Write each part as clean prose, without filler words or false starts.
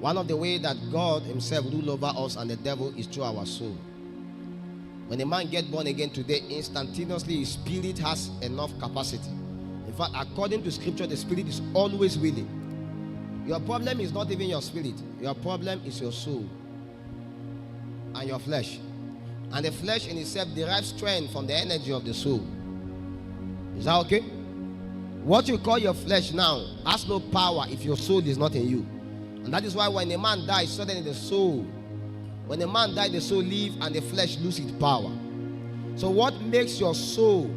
One of the ways that God himself rule over us and the devil is through our soul. When a man gets born again today, instantaneously his spirit has enough capacity. In fact, according to scripture, the spirit is always willing. Your problem is not even your spirit. Your problem is your soul and your flesh. And the flesh in itself derives strength from the energy of the soul. Is that okay? What you call your flesh now has no power if your soul is not in you. And that is why when a man dies, suddenly the soul, when a man dies, the soul leaves and the flesh loses its power. So what makes your soul,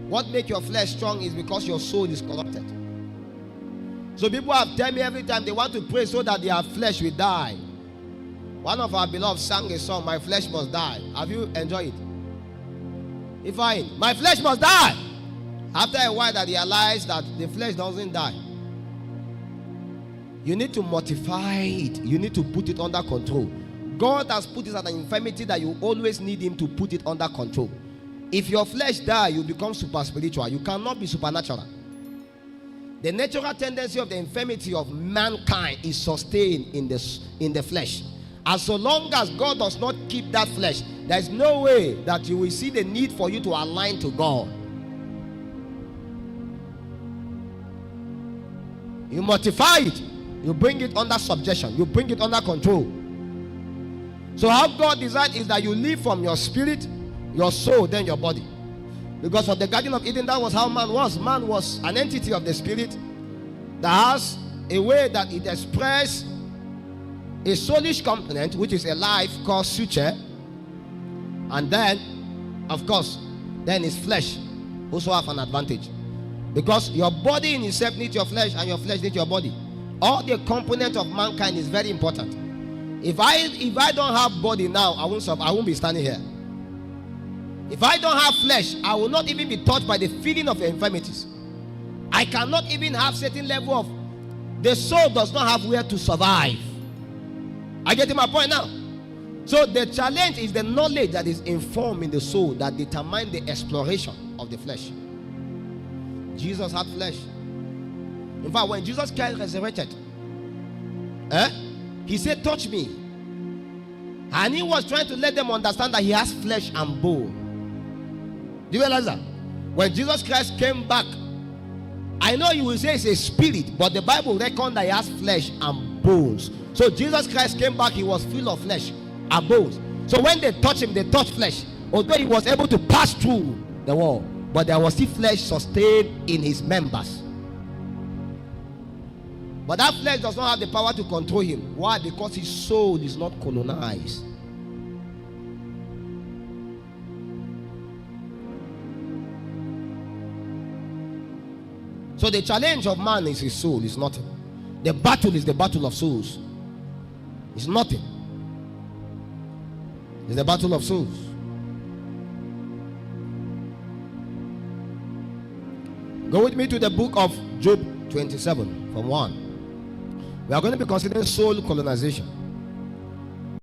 what makes your flesh strong is because your soul is corrupted. So people have told me every time they want to pray so that their flesh will die. One of our beloved sang a song, "My flesh must die." Have you enjoyed it? If my flesh must die. After a while that he realized that the flesh doesn't die. You need to mortify it. You need to put it under control. God has put it as an infirmity that you always need him to put it under control. If your flesh dies, you become super spiritual. You cannot be supernatural. The natural tendency of the infirmity of mankind is sustained in the flesh. And so long as God does not keep that flesh, there is no way that you will see the need for you to align to God. You mortify it. You bring it under subjection. You bring it under control. So how God designed is that you live from your spirit, your soul, then your body. Because of the Garden of Eden, that was how man was. Man was an entity of the spirit that has a way that it expresses a soulish component, which is a life called suture. And then, of course, then his flesh also have an advantage. Because your body in itself needs your flesh and your flesh needs your body. All the components of mankind is very important. If I don't have body now, I won't be standing here. If I don't have flesh, I will not even be touched by the feeling of infirmities. I cannot even have certain level of, the soul does not have where to survive. I get to my point now. So the challenge is the knowledge that is informed in the soul that determines the exploration of the flesh. Jesus had flesh. In fact, when Jesus Christ resurrected, he said, "Touch me." And he was trying to let them understand that he has flesh and bone. Do you realize that? When Jesus Christ came back, I know you will say it's a spirit, but the Bible reckons that he has flesh and bones. So Jesus Christ came back, he was full of flesh and bones. So when they touched him, they touched flesh. Although he was able to pass through the wall, but there was still flesh sustained in his members. But that flesh does not have the power to control him. Why? Because his soul is not colonized. So the challenge of man is his soul, is nothing. The battle is the battle of souls. It's nothing. It's the battle of souls. Go with me to the book of Job 27 from 1. We are going to be considering soul colonization.